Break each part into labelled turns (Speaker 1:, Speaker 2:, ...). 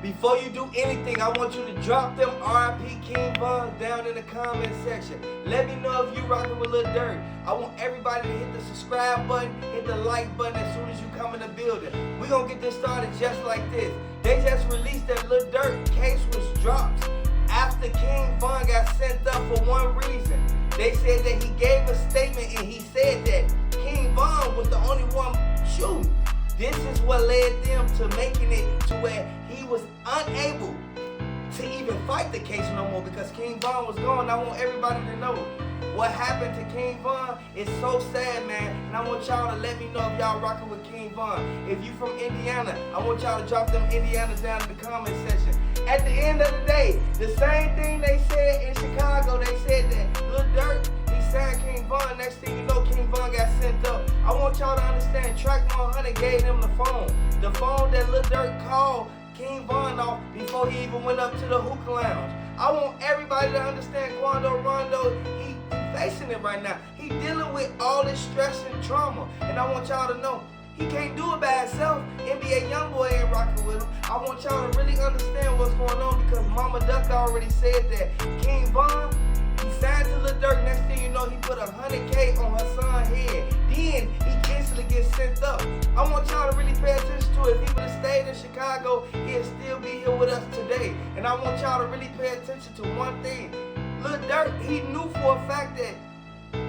Speaker 1: Before you do anything, I want you to drop them RIP King Von down in the comment section. Let me know if you rocking with Lil Durk. I want everybody to hit the subscribe button, hit the like button as soon as you come in the building. We gonna get this started just like this. They just released that Lil Durk case was dropped after King Von got sent up for one reason. They said that he gave a statement and he said that King Von was the only one shooting. This is what led them to making it to where he was unable to even fight the case no more because King Von was gone. I want everybody to know what happened to King Von is so sad, man. And I want y'all to let me know if y'all rocking with King Von. If you from Indiana, I want y'all to drop them Indianas down in the comment section. At the end of the day, the same thing they said in Chicago, they said that Lil Durk, he signed King Von. Next thing you know, King Von got sent up. I want y'all to understand, Track 100 gave them the phone. The phone that Lil Durk called King Von off before he even went up to the hookah lounge. I want everybody to understand Quando Rondo, he facing it right now. He dealing with all this stress and trauma. And I want y'all to know, he can't do it by himself. NBA Youngboy ain't rocking with him. I want y'all to really understand what's going on because Mama Duck already said that King Von, he signed to Lil Durk. Next thing you know, he put $100K on her son's head. Then he instantly gets sent up. I want y'all to really pay attention to it. If he would have stayed in Chicago, he'd still be here with us today. And I want y'all to really pay attention to one thing. Lil Durk, he knew for a fact that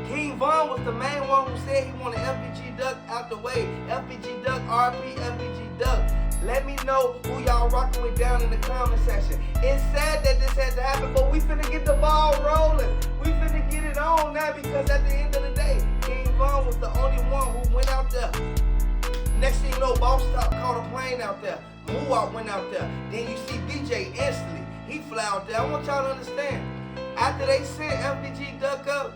Speaker 1: King Von was the main one who said he wanted FBG Duck out the way. FBG Duck, RP, FBG Duck. Let me know who y'all rocking with down in the comment section. It's sad that this had to happen, but we finna get the ball rolling. We finna get it on now because at the end of the day, King Von was the only one who went out there. Next thing you know, Boss Top caught a plane out there. Moowop went out there. Then you see BJ instantly. He fly out there. I want y'all to understand. After they sent FBG Duck up,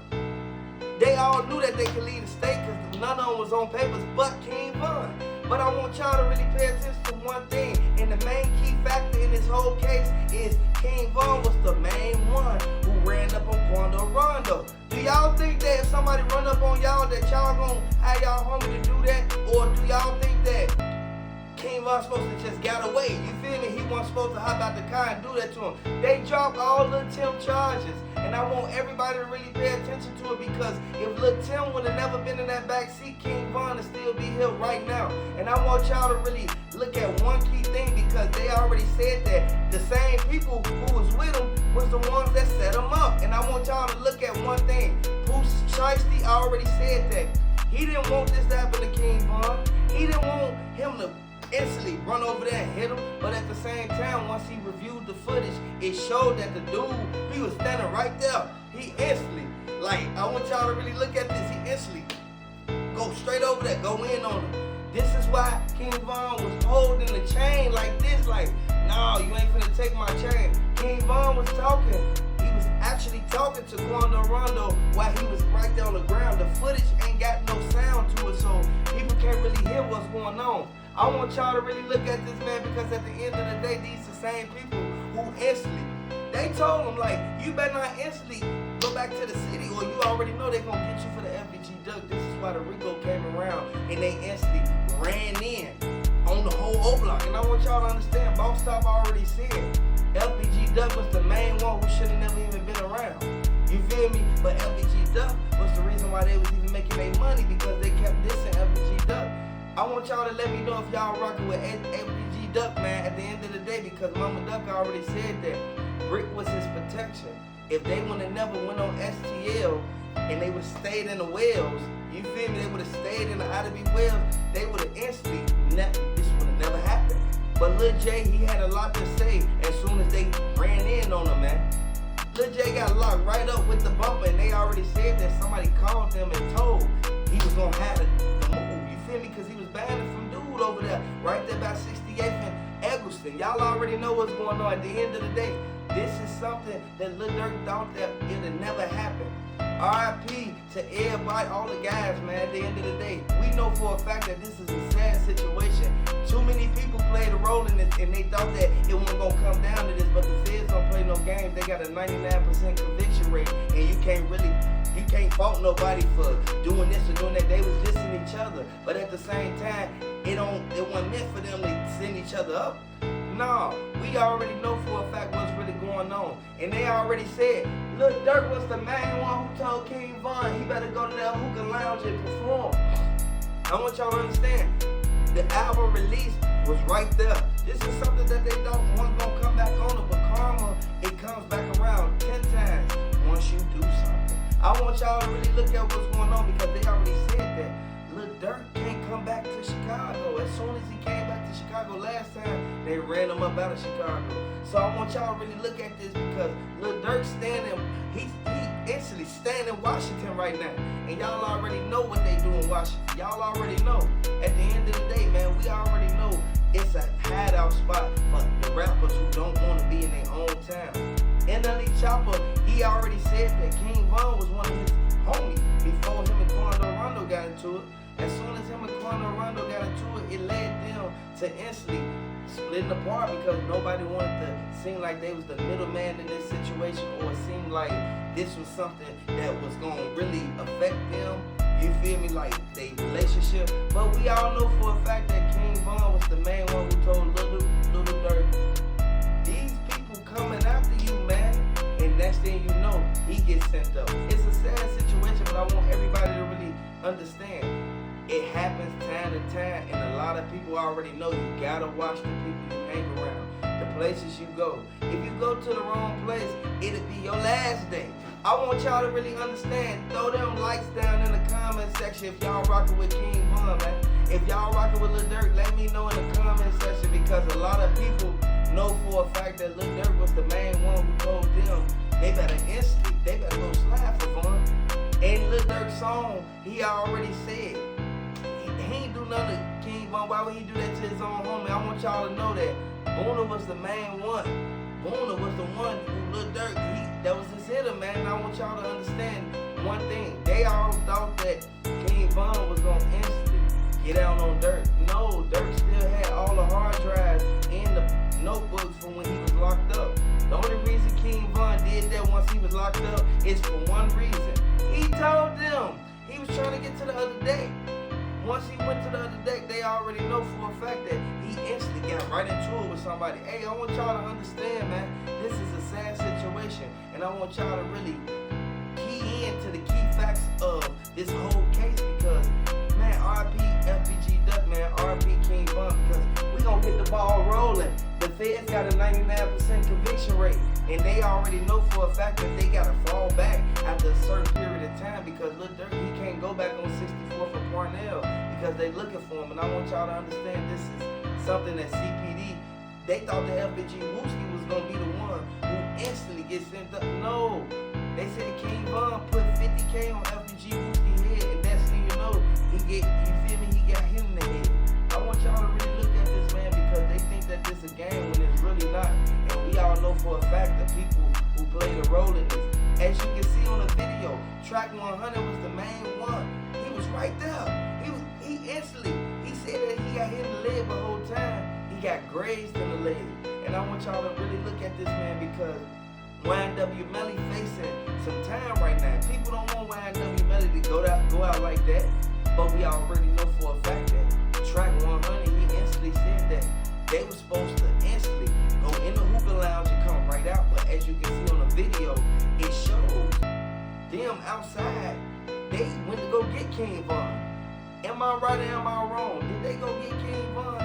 Speaker 1: they all knew that they could leave the state because none of them was on papers but King Von. But I want y'all to really pay attention to one thing. And the main key factor in this whole case is King Von was the main one who ran up on Quando Rondo. Do y'all think that if somebody run up on y'all that y'all gonna have y'all homie to do that? Or do y'all think that King Von supposed to just get away? You feel me? He wasn't supposed to hop out the car and do that to him. They dropped all the Tim charges. And I want everybody to really pay attention to it because if Lil Tim would have never been in that back seat, King Von would still be here right now. And I want y'all to really look at one key thing because they already said that the same people who was with him was the ones that set him up. And I want y'all to look at one thing. Bruce Shiesty already said that he didn't want this to happen to King Von. He didn't want him to instantly run over there and hit him, but at the same time, once he reviewed the footage, it showed that the dude, he was standing right there. He instantly, like, I want y'all to really look at this. He instantly go straight over there, go in on him. This is why King Von was holding the chain like this, like, no, you ain't finna take my chain. King Von was talking. He was actually talking to Quando Rondo while he was right there on the ground. The footage ain't got no sound to it, so people can't really hear what's going on. I want y'all to really look at this, man, because at the end of the day, these are the same people who instantly, they told him, like, you better not instantly go back to the city or you already know they're going to get you for the FBG Duck. This is why the Rico came around and they instantly ran in on the whole O-Block. And I want y'all to understand, Boss Top already said FBG Duck was the main one who should have never even been around. You feel me? But FBG Duck was the reason why they was even making their money because they kept dissing FBG Duck. I want y'all to let me know if y'all rocking with FBG Duck, man, at the end of the day, because Mama Duck already said that Brick was his protection. If they would have never went on STL and they would have stayed in the wells, you feel me, they would have stayed in the Ivy wells, they would have instantly, this would have never happened. But Lil J, he had a lot to say as soon as they ran in on him, man. Lil J got locked right up with the bumper and they already said that somebody called them and told he was going to have the move. Because he was banning from dude over there, right there by 68th and Eggleston. Y'all already know what's going on. At the end of the day, this is something that Lil Durk thought that it'll never happen. RIP to everybody, all the guys, man. At the end of the day, we know for a fact that this is a sad situation. Too many people played a role in this, and they thought that it wasn't gonna come down to this. But the feds don't play no games. They got a 99% conviction rate, and you can't fault nobody for doing this or doing that. They was dissing each other, but at the same time, it wasn't meant for them to send each other up. No, we we already know for a fact what's really going on. And they already said, Lil Durk was the main one who told King Von he better go to that hookah lounge and perform. I want y'all to understand, the album release was right there. This is something that they don't want gonna come back on it, but karma, it comes back around 10 times once you do something. I want y'all to really look at what's going on because they already said that Lil Durk can't come back to Chicago. As soon as he came back to Chicago last time, they ran him up out of Chicago. So I want y'all to really look at this because Lil Durk he instantly stand in Washington right now. And y'all already know what they do in Washington. Y'all already know. At the end of the day, man, we already know it's a hideout spot for the rappers who don't want to be in their own town. NLE Chopper, he already said that King Von was one of his homies before him and Quando Rondo got into it. As soon as him and Quando Rondo got into it, it led them to instantly splitting apart because nobody wanted to seem like they was the middleman in this situation or it seemed like this was something that was going to really affect them. You feel me? Like their relationship. But we all know for a fact that King Von was the main one who told Lil Durk, these people coming after you, man. And next thing you know, he gets sent up. It's a sad situation, but I want everybody to really understand. It happens time to time, and a lot of people already know you gotta watch the people you hang around, the places you go. If you go to the wrong place, it'll be your last day. I want y'all to really understand. Throw them likes down in the comment section if y'all rocking with King Von, man. If y'all rocking with Lil Durk, let me know in the comment section because a lot of people know for a fact that Lil Durk was the main one who told them they better go slide for Von. And Lil Durk's song, he already said, he ain't do nothing to King Von. Why would he do that to his own homie? I want y'all to know that Boona was the main one. Boona was the one who Lil Durk, that was his hitter, man. And I want y'all to understand one thing. They all thought that King Von was going to instantly get out on Durk. No, Durk still had all the hard drives and the notebooks from when he was locked up. The only reason King Von did that once he was locked up is for one reason. He told them he was trying to get to the other deck. Once he went to the other deck, they already know for a fact that he instantly got right into it with somebody. Hey, I want y'all to understand, man, this is a sad situation, and I want y'all to really key in to the key facts of this whole case because, man, RP FBG Duck, man, RP King Von, because we gonna get the ball rolling. The Feds got a 99% conviction rate, and they already know for a fact that they gotta fall back after a certain period of time because Lil Durk, he can't go back on 64 for Parnell because they looking for him. And I want y'all to understand this is something that CPD, they thought the FBG Wooski was gonna be the one who instantly gets sent up. No, they said King Von put 50K on FBG Wooski's head, and that's when you know he got hit in the head. I want y'all to really look at this, man, because they think that this is a game when it's really not. And we all know for a fact the people who played a role in this. As you can see on the video, track 100 was the main one. He was right there. He instantly, he said that he got hit in the leg the whole time. He got grazed in the leg. And I want y'all to really look at this, man, because YNW Melly facing some time right now. People don't want YNW Melly to go out like that. But we already know for a fact that track 100, he instantly said that they were supposed to instantly go in the hookah lounge and come right out. But as you can see on the video, it shows them outside. They went to go get King Von. Am I right or am I wrong? Did they go get King Von?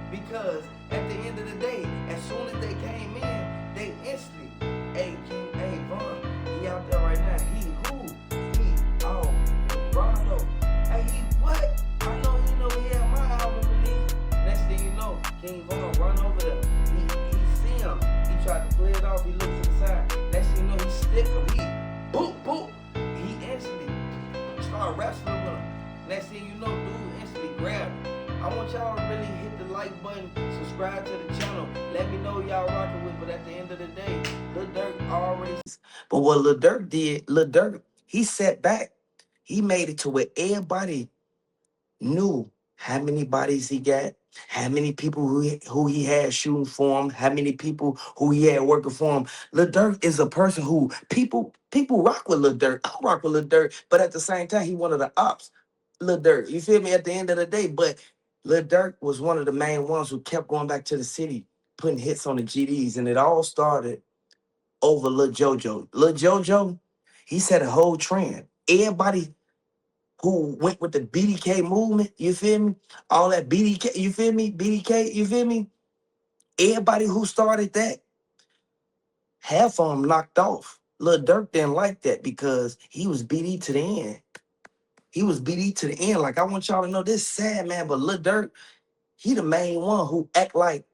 Speaker 1: Because at the end of the day, as soon as they came in, they instantly, hey Von, he out there right now. He Rondo. Hey, he what? I know he had my album release. Next thing you know, King Von run over there. He see him. He tried to play it off. He looked to the side. Next thing you know, he stick him. He boop. He instantly started wrestling with him. Next thing you know, dude instantly grabbed him. I want y'all to really hit the like button, subscribe to the channel. Let me know y'all rocking with. But at the end of the day, Lil Durk already. But what Lil Durk did, he sat back. He made it to where everybody knew how many bodies he got, how many people who he had shooting for him, how many people who he had working for him. Lil Durk is a person who people rock with Lil Durk. I rock with Lil Durk, but at the same time, he one of the ops. Lil Durk, you feel me? At the end of the day, but Lil Durk was one of the main ones who kept going back to the city
Speaker 2: putting hits on the GDs, and it all started over Lil Jojo. Lil Jojo, he set a whole trend. Everybody who went with the BDK movement, you feel me? All that BDK, you feel me? BDK, you feel me? Everybody who started that, half of them knocked off. Lil Durk didn't like that because he was BD to the end. He was BD to the end. Like, I want y'all to know this sad, man, but Lil Durk, he the main one who act like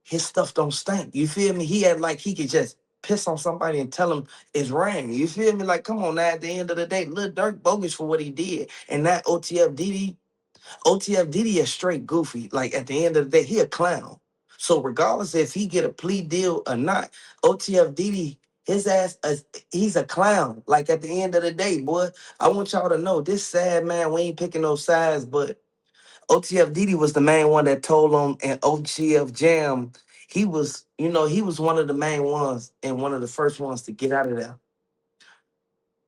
Speaker 2: his stuff don't stink. You feel me? He act like he could just piss on somebody and tell them it's rain. You feel me? Like, come on now, at the end of the day, Lil Durk bogus for what he did. And that OTF Diddy is straight goofy. Like, at the end of the day, he a clown. So regardless if he get a plea deal or not, OTF Diddy, his ass, he's a clown. Like, at the end of the day, boy, I want y'all to know this sad man. We ain't picking no sides, but OTF Diddy was the main one that told him, and OTF Jam, he was one of the main ones and one of the first ones to get out of there.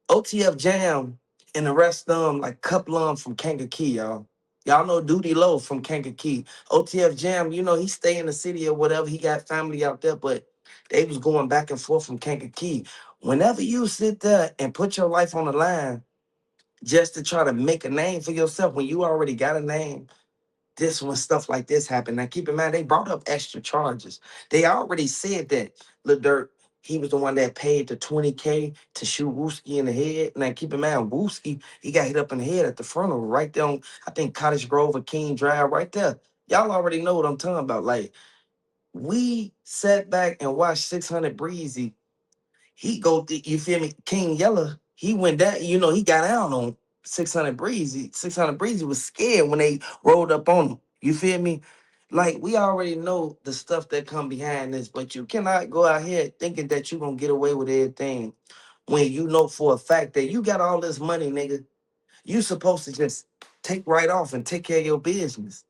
Speaker 2: OTF Jam and the rest of them, like couple of them from Kankakee, y'all. Y'all know Duty Low from Kankakee. OTF Jam, he stay in the city or whatever. He got family out there, but they was going back and forth from Kankakee. Whenever you sit there and put your life on the line just to try to make a name for yourself when you already got a name, this when stuff like this happened. Now keep in mind, they brought up extra charges. They already said that Lil Durk, he was the one that paid the 20K to shoot Wooski in the head. Now keep in mind, Wooski, he got hit up in the head at the funeral right there on, I think, Cottage Grove or King Drive right there. Y'all already know what I'm talking about. Like, we sat back and watched 600 Breezy, you feel me? King Yella, he went down, he got out on 600 Breezy. 600 Breezy was scared when they rolled up on him. You feel me? Like, we already know the stuff that come behind this, but you cannot go out here thinking that you're going to get away with everything when you know for a fact that you got all this money, nigga. You supposed to just take right off and take care of your business.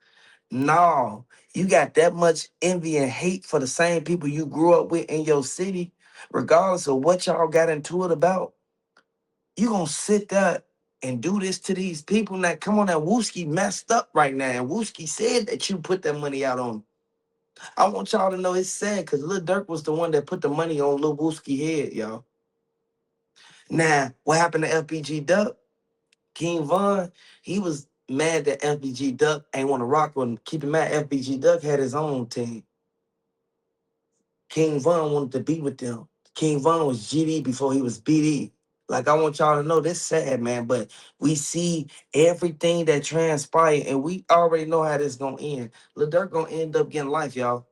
Speaker 2: No, you got that much envy and hate for the same people you grew up with in your city, regardless of what y'all got into it about. You gonna sit there and do this to these people that come on that Wooski messed up right now. And Wooski said that you put that money out on him. I want y'all to know it's sad because Lil Durk was the one that put the money on Lil Wooski head, y'all. Now, what happened to FBG Duck? King Von, he was mad that FBG Duck ain't want to rock with him. Keep in mind, FBG Duck had his own team. King Von wanted to be with them. King Von was GD before he was BD. Like, I want y'all to know this sad, man, but we see everything that transpired, and we already know how this gonna end. Lil Durk gonna end up getting life, y'all.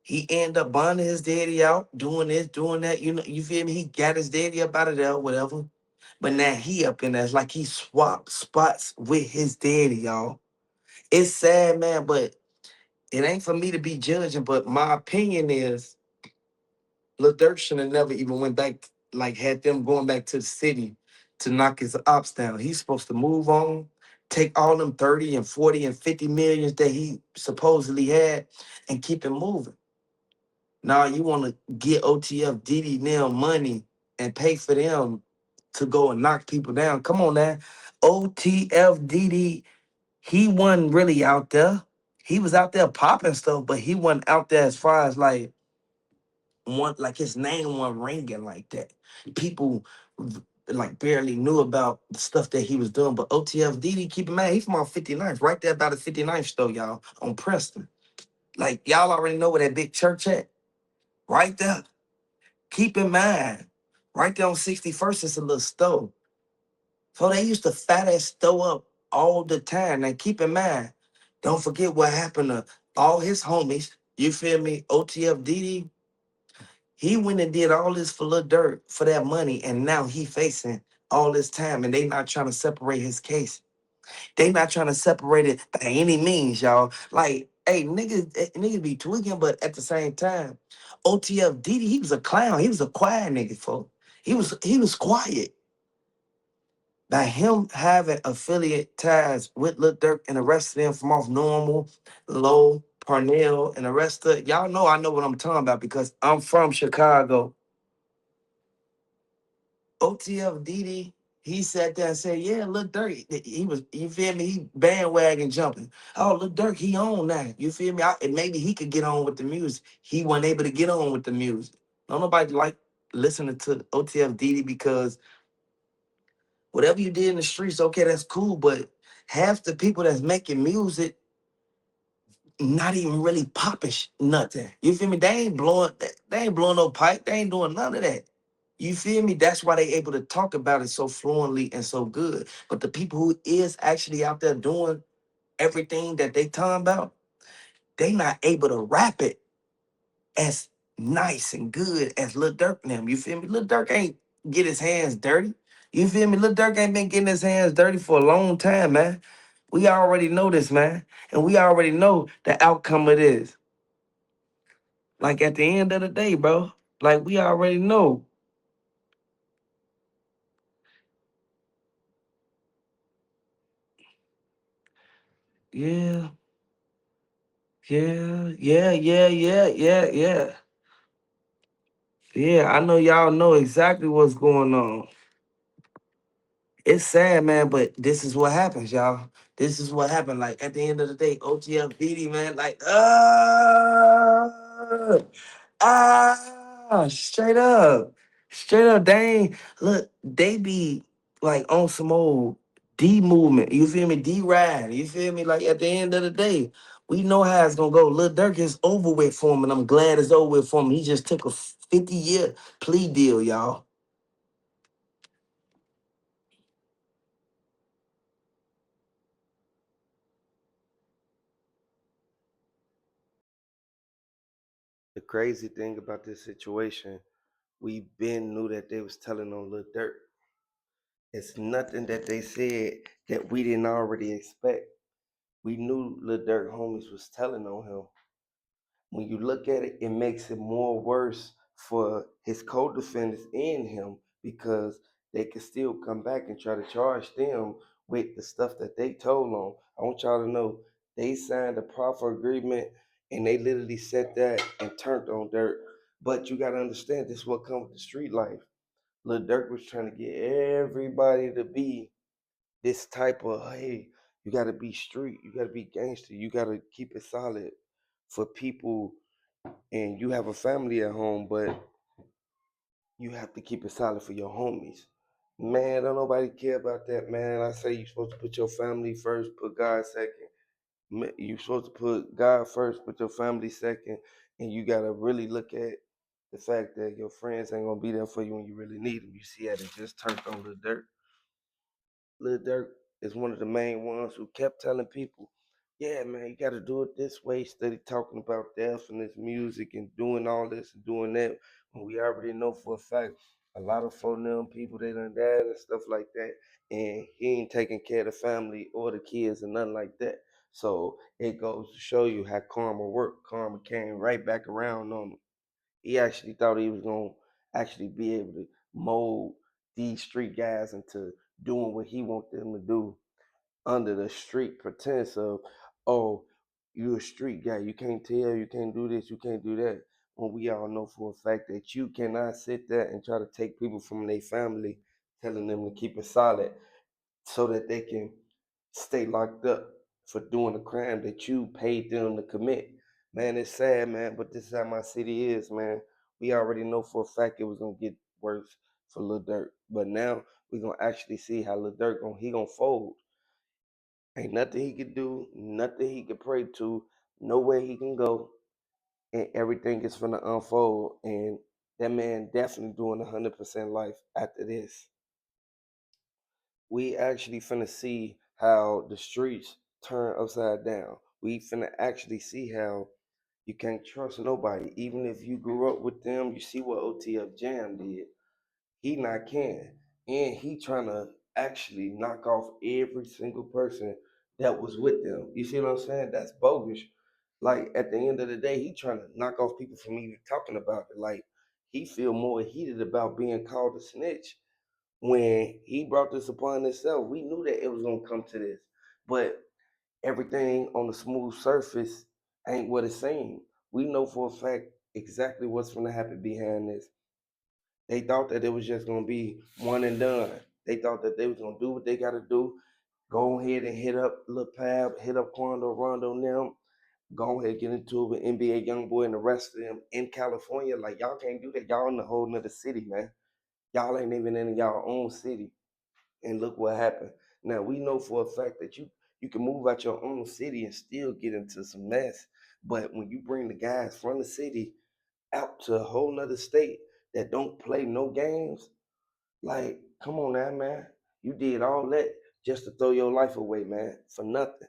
Speaker 2: He end up bonding his daddy out, doing this, doing that. You feel me? He got his daddy up out of there, whatever. But now he up in there. It's like he swapped spots with his daddy, y'all. It's sad, man, but it ain't for me to be judging, but my opinion is Lil Durk should have never even went back, like had them going back to the city to knock his ops down. He's supposed to move on, take all them 30 and 40 and 50 millions that he supposedly had and keep it moving. Now you want to get OTF DD now money and pay for them to go and knock people down. Come on now. OTF DD, he wasn't really out there. He was out there popping stuff, but he wasn't out there as far as like his name wasn't ringing like that. People like barely knew about the stuff that he was doing. But OTF DD, keep in mind, he from on 59th, right there by the 59th store, y'all, on Preston. Like, y'all already know where that big church at. Right there. Keep in mind, right there on 61st is a little store. So they used to fat that store up all the time. Now keep in mind, don't forget what happened to all his homies. You feel me? OTF DD, he went and did all this for Lil Durk for that money, and now he facing all this time, and they not trying to separate his case. They not trying to separate it by any means, y'all. Like, hey, niggas be tweaking, but at the same time, OTF Diddy, he was a clown. He was a quiet nigga, folks. He was quiet. By him having affiliate ties with Lil Durk and the rest of them from off Normal, Low, Parnell, and the rest of y'all know I know what I'm talking about because I'm from Chicago. OTF DD, He sat there and said, "Yeah, Lil Durk, he was, you feel me? He bandwagon jumping. Oh, Lil Durk, he on that. You feel me? And maybe he could get on with the music. He wasn't able to get on with the music. Don't nobody like listening to OTF Diddy because whatever you did in the streets, okay, that's cool. But half the people that's making music not even really popping nothing. You feel me? They ain't blowing no pipe. They ain't doing none of that. You feel me? That's why they able to talk about it so fluently and so good. But the people who is actually out there doing everything that they talking about, they not able to rap it as nice and good as Lil Durk and them. You feel me? Lil Durk ain't get his hands dirty. You feel me? Lil Durk ain't been getting his hands dirty for a long time, man. We already know this, man. And we already know the outcome of this. Like at the end of the day, bro. Like we already know. Yeah, yeah. Yeah, I know y'all know exactly what's going on. It's sad, man, but this is what happens, y'all. This is what happened. Like at the end of the day, OTF man, like, straight up. Straight up, they ain't look, they be like on some old D movement. You feel me? D ride. You feel me? Like at the end of the day, we know how it's gonna go. Lil Durk is over with for him, and I'm glad it's over with for him. He just took a 50-year plea deal, y'all.
Speaker 1: The crazy thing about this situation, we been knew that they was telling on Lil Durk. It's nothing that they said that we didn't already expect. We knew Lil Durk homies was telling on him. When you look at it, it makes it more worse for his co-defendants and him because they can still come back and try to charge them with the stuff that they told on. I want y'all to know they signed a proffer agreement and they literally sat there and turned on Dirk. But you gotta understand this is what comes with the street life. Lil Durk was trying to get everybody to be this type of hey, you gotta be street, you gotta be gangster, you gotta keep it solid for people and you have a family at home, but you have to keep it solid for your homies. Man, don't nobody care about that, man. I say you're supposed to put your family first, put God second. You're supposed to put God first, put your family second, and you gotta really look at the fact that your friends ain't gonna be there for you when you really need them. You see how they just turned on the dirt. Lil Durk is one of the main ones who kept telling people, yeah, man, you got to do it this way, steady talking about death and this music and doing all this and doing that. When we already know for a fact, a lot of phone them people, they done died and stuff like that. And he ain't taking care of the family or the kids and nothing like that. So it goes to show you how karma worked. Karma came right back around on him. He actually thought he was gonna actually be able to mold these street guys into doing what he want them to do under the street pretense of, oh, you a street guy, you can't tell, you can't do this, you can't do that. When we all know for a fact that you cannot sit there and try to take people from their family, telling them to keep it solid so that they can stay locked up for doing a crime that you paid them to commit. Man, it's sad, man, but this is how my city is, man. We already know for a fact it was gonna get worse for Lil Durk, but now we gonna actually see how Lil Durk gonna fold. Ain't nothing he could do, nothing he could pray to, nowhere he can go, and everything is gonna unfold. And that man definitely doing 100% life after this. We actually finna see how the streets turn upside down. We finna actually see how you can't trust nobody. Even if you grew up with them, you see what OTF Jam did. He not can. And he trying to actually knock off every single person that was with them. You see what I'm saying? That's bogus. Like at the end of the day, he trying to knock off people from even talking about it. Like he feel more heated about being called a snitch when he brought this upon himself. We knew that it was gonna come to this, but everything on the smooth surface ain't what it seemed. We know for a fact exactly what's gonna happen behind this. They thought that it was just gonna be one and done. They thought that they was gonna do what they gotta do. Go ahead and hit up Lil Pab, hit up Quando, Rondo, and them. Go ahead, get into it with NBA YoungBoy and the rest of them in California. Like y'all can't do that. Y'all in a whole nother city, man. Y'all ain't even in y'all own city. And look what happened. Now we know for a fact that you can move out your own city and still get into some mess. But when you bring the guys from the city out to a whole nother state that don't play no games, like, come on now, man. You did all that just to throw your life away, man, for nothing.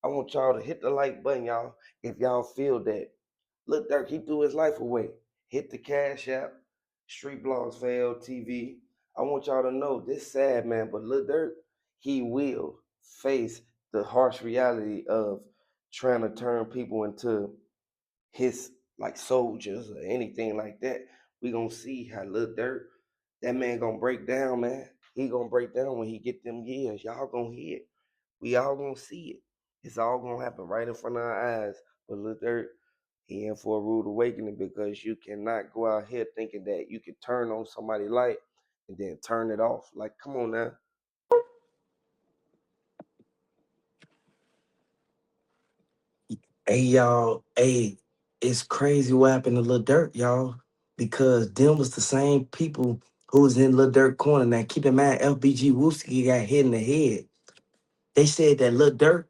Speaker 1: I want y'all to hit the like button, y'all, if y'all feel that. Lil Durk, he threw his life away. Hit the Cash App, Street Blogs for LTV. I want y'all to know this sad, man, but Lil Durk, he will face the harsh reality of trying to turn people into his like soldiers or anything like that. We gonna see how Lil Durk, that man gonna break down, man. He gonna break down when he get them years. Y'all gonna hear it. We all gonna see it. It's all gonna happen right in front of our eyes. But Lil Durk, he in for a rude awakening because you cannot go out here thinking that you can turn on somebody's light and then turn it off. Like, come on now.
Speaker 2: Hey y'all, hey, it's crazy what happened to Lil Durk, y'all, because them was the same people who was in Lil Durk corner. Now keep in mind, FBG Wooski got hit in the head. They said that Lil Durk,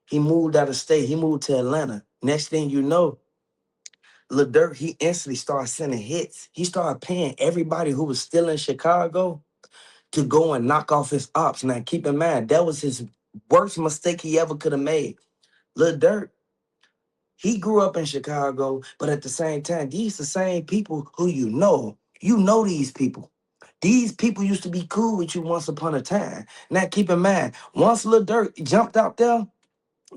Speaker 2: he moved out of state, he moved to Atlanta. Next thing you know, Lil Durk, he instantly started sending hits. He started paying everybody who was still in Chicago to go and knock off his ops. Now keep in mind, that was his worst mistake he ever could have made. Lil Durk, he grew up in Chicago, but at the same time, these the same people who you know. You know these people. These people used to be cool with you once upon a time. Now keep in mind, once Lil Durk jumped out there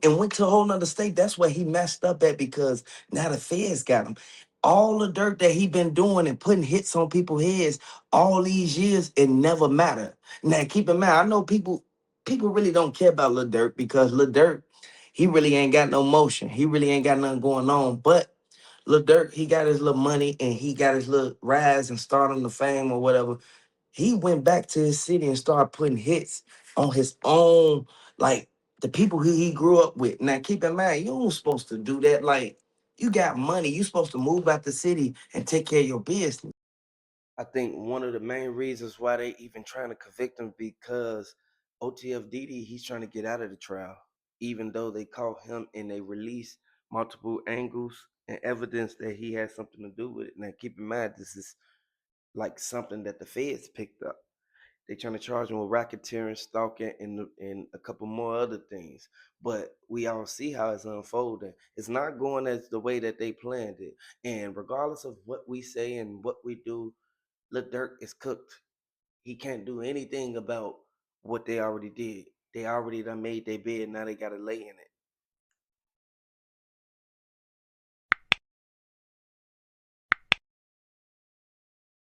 Speaker 2: and went to a whole nother state, that's where he messed up at because now the feds got him. All the dirt that he been doing and putting hits on people's heads all these years, it never mattered. Now keep in mind, I know people really don't care about Lil Durk because Lil Durk, he really ain't got no motion. He really ain't got nothing going on. But Lil Durk, he got his little money and he got his little rise and start on the fame or whatever. He went back to his city and started putting hits on his own, like the people who he grew up with. Now, keep in mind, you ain't supposed to do that. Like, you got money, you supposed to move out the city and take care of your business.
Speaker 1: I think one of the main reasons why they even trying to convict him because OTFDD, he's trying to get out of the trial, even though they caught him and they released multiple angles and evidence that he had something to do with it. Now, keep in mind, this is like something that the feds picked up. They trying to charge him with racketeering, stalking, and a couple more other things. But we all see how it's unfolding. It's not going as the way that they planned it. And regardless of what we say and what we do, Lil Durk is cooked. He can't do anything about what they already did. They already done made their bed. Now they gotta lay in it.